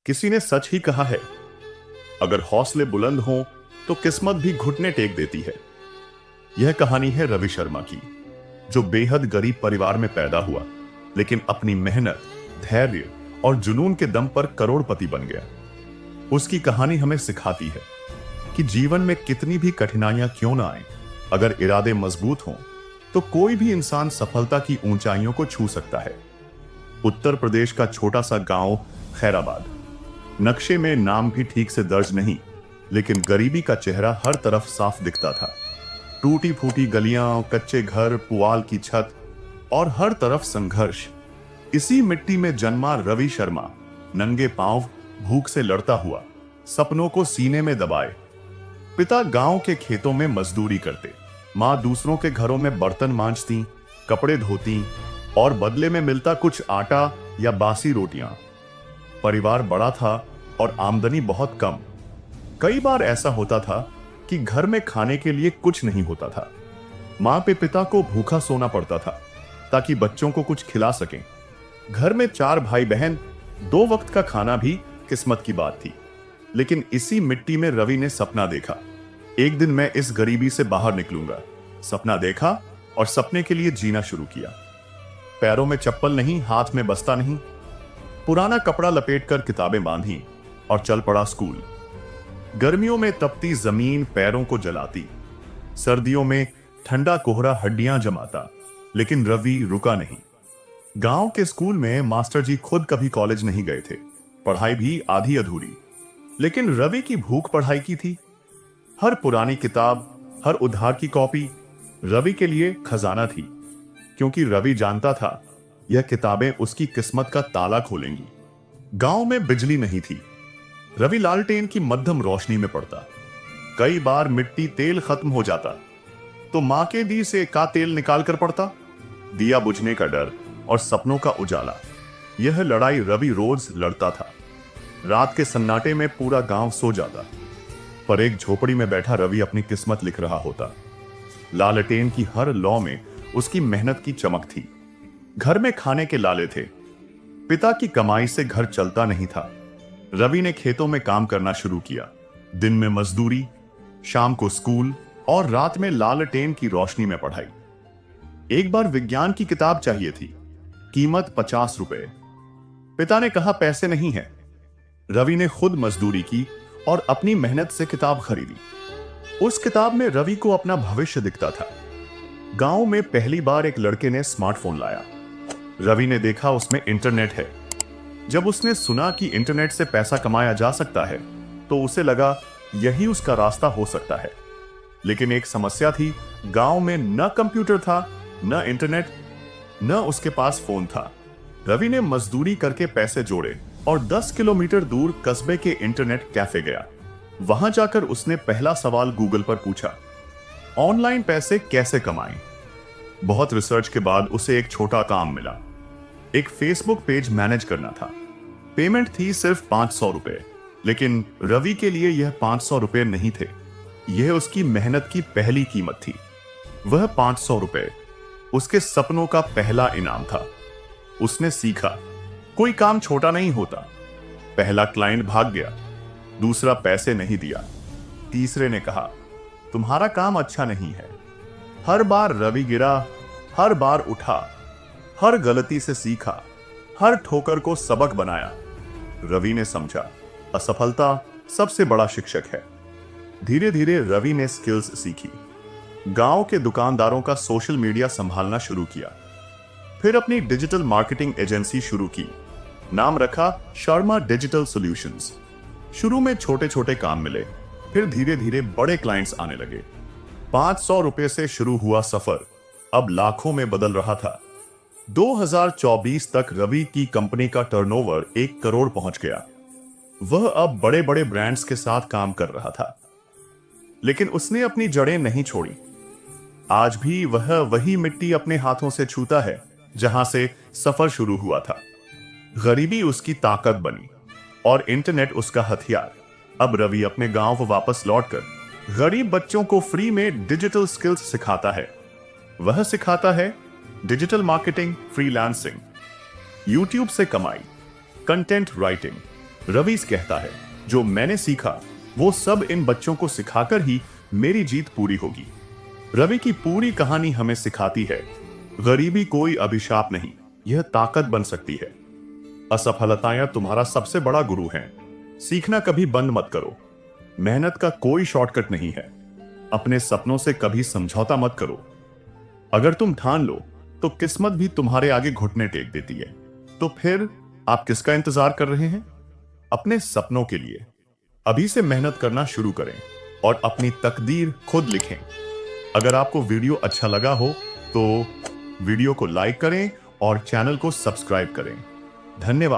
किसी ने सच ही कहा है, अगर हौसले बुलंद हों तो किस्मत भी घुटने टेक देती है। यह कहानी है रवि शर्मा की, जो बेहद गरीब परिवार में पैदा हुआ, लेकिन अपनी मेहनत, धैर्य और जुनून के दम पर करोड़पति बन गया। उसकी कहानी हमें सिखाती है कि जीवन में कितनी भी कठिनाइयां क्यों ना आए, अगर इरादे मजबूत हों तो कोई भी इंसान सफलता की ऊंचाइयों को छू सकता है। उत्तर प्रदेश का छोटा सा गांव खैराबाद, नक्शे में नाम भी ठीक से दर्ज नहीं, लेकिन गरीबी का चेहरा हर तरफ साफ दिखता था। टूटी फूटी गलियां, कच्चे घर, पुआल की छत और हर तरफ संघर्ष। इसी मिट्टी में जन्मा रवि शर्मा नंगे पांव भूख से लड़ता हुआ, सपनों को सीने में दबाए। पिता गांव के खेतों में मजदूरी करते, मां दूसरों के घरों में बर्तन मांजती, कपड़े धोती और बदले में मिलता कुछ आटा या बासी रोटियां। परिवार बड़ा था और आमदनी बहुत कम। कई बार ऐसा होता था कि घर में खाने के लिए कुछ नहीं होता था। मां पे पिता को भूखा सोना पड़ता था ताकि बच्चों को कुछ खिला सकें। घर में 4 भाई बहन, 2 वक्त का खाना भी किस्मत की बात थी। लेकिन इसी मिट्टी में रवि ने सपना देखा, एक दिन मैं इस गरीबी से बाहर निकलूंगा। सपना देखा और सपने के लिए जीना शुरू किया। पैरों में चप्पल नहीं, हाथ में बस्ता नहीं, पुराना कपड़ा लपेटकर किताबें बांधी और चल पड़ा स्कूल। गर्मियों में तपती जमीन पैरों को जलाती, सर्दियों में ठंडा कोहरा हड्डियां जमाता, लेकिन रवि रुका नहीं। गांव के स्कूल में मास्टर जी खुद कभी कॉलेज नहीं गए थे, पढ़ाई भी आधी अधूरी। लेकिन रवि की भूख पढ़ाई की थी। हर पुरानी किताब, हर उधार की कॉपी रवि के लिए खजाना थी, क्योंकि रवि जानता था यह किताबें उसकी किस्मत का ताला खोलेंगी। गांव में बिजली नहीं थी। रवि लालटेन की मध्यम रोशनी में पड़ता। कई बार मिट्टी तेल खत्म हो जाता तो मां के दी से का तेल निकाल कर पड़ता। दिया बुझने का डर और सपनों का उजाला, यह लड़ाई रवि रोज लड़ता था। रात के सन्नाटे में पूरा गांव सो जाता, पर एक झोपड़ी में बैठा रवि अपनी किस्मत लिख रहा होता। लालटेन की हर लौ में उसकी मेहनत की चमक थी। घर में खाने के लाले थे। पिता की कमाई से घर चलता नहीं था। रवि ने खेतों में काम करना शुरू किया। दिन में मजदूरी, शाम को स्कूल और रात में लालटेन की रोशनी में पढ़ाई। एक बार विज्ञान की किताब चाहिए थी, कीमत 50 रुपए। पिता ने कहा पैसे नहीं है। रवि ने खुद मजदूरी की और अपनी मेहनत से किताब खरीदी। उस किताब में रवि को अपना भविष्य दिखता था। गांव में पहली बार एक लड़के ने स्मार्टफोन लाया। रवि ने देखा उसमें इंटरनेट है। जब उसने सुना कि इंटरनेट से पैसा कमाया जा सकता है, तो उसे लगा यही उसका रास्ता हो सकता है। लेकिन एक समस्या थी, गांव में न कंप्यूटर था, न इंटरनेट, न उसके पास फोन था। रवि ने मजदूरी करके पैसे जोड़े और 10 किलोमीटर दूर कस्बे के इंटरनेट कैफे गया। वहां जाकर उसने पहला सवाल गूगल पर पूछा, ऑनलाइन पैसे कैसे कमाएं? बहुत रिसर्च के बाद उसे एक छोटा काम मिला। एक फेसबुक पेज मैनेज करना था। पेमेंट थी सिर्फ 500 रुपए, लेकिन रवि के लिए यह 500 रुपए नहीं थे। यह उसकी मेहनत की पहली कीमत थी। वह 500 रुपए उसके सपनों का पहला इनाम था। उसने सीखा, कोई काम छोटा नहीं होता। पहला क्लाइंट भाग गया, दूसरा पैसे नहीं दिया, तीसरे ने कहा तुम्हारा काम अच्छा नहीं है। हर बार रवि गिरा, हर बार उठा, हर गलती से सीखा, हर ठोकर को सबक बनाया। रवि ने समझा, असफलता सबसे बड़ा शिक्षक है। धीरे धीरे रवि ने स्किल्स सीखी। गांव के दुकानदारों का सोशल मीडिया संभालना शुरू किया। फिर अपनी डिजिटल मार्केटिंग एजेंसी शुरू की। नाम रखा शर्मा डिजिटल सॉल्यूशंस। शुरू में छोटे छोटे काम मिले, फिर धीरे धीरे बड़े क्लाइंट्स आने लगे। 500 रुपए से शुरू हुआ सफर अब लाखों में बदल रहा था। 2024 तक रवि की कंपनी का टर्नओवर 1 करोड़ पहुंच गया। वह अब बड़े बड़े ब्रांड्स के साथ काम कर रहा था। लेकिन उसने अपनी जड़ें नहीं छोड़ी। आज भी वह वही मिट्टी अपने हाथों से छूता है जहां से सफर शुरू हुआ था। गरीबी उसकी ताकत बनी और इंटरनेट उसका हथियार। अब रवि अपने गांव वापस लौटकर गरीब बच्चों को फ्री में डिजिटल स्किल्स सिखाता है। वह सिखाता है डिजिटल मार्केटिंग, फ्रीलांसिंग, यूट्यूब से कमाई, कंटेंट राइटिंग, रवीश कहता है, जो मैंने सीखा वो सब इन बच्चों को सिखाकर ही मेरी जीत पूरी होगी। रवि की पूरी कहानी हमें सिखाती है, गरीबी कोई अभिशाप नहीं, यह ताकत बन सकती है। असफलताएं तुम्हारा सबसे बड़ा गुरु हैं। सीखना कभी बंद मत करो। मेहनत का कोई शॉर्टकट नहीं है। अपने सपनों से कभी समझौता मत करो। अगर तुम ठान लो तो किस्मत भी तुम्हारे आगे घुटने टेक देती है। तो फिर आप किसका इंतजार कर रहे हैं? अपने सपनों के लिए अभी से मेहनत करना शुरू करें और अपनी तकदीर खुद लिखें। अगर आपको वीडियो अच्छा लगा हो तो वीडियो को लाइक करें और चैनल को सब्सक्राइब करें। धन्यवाद।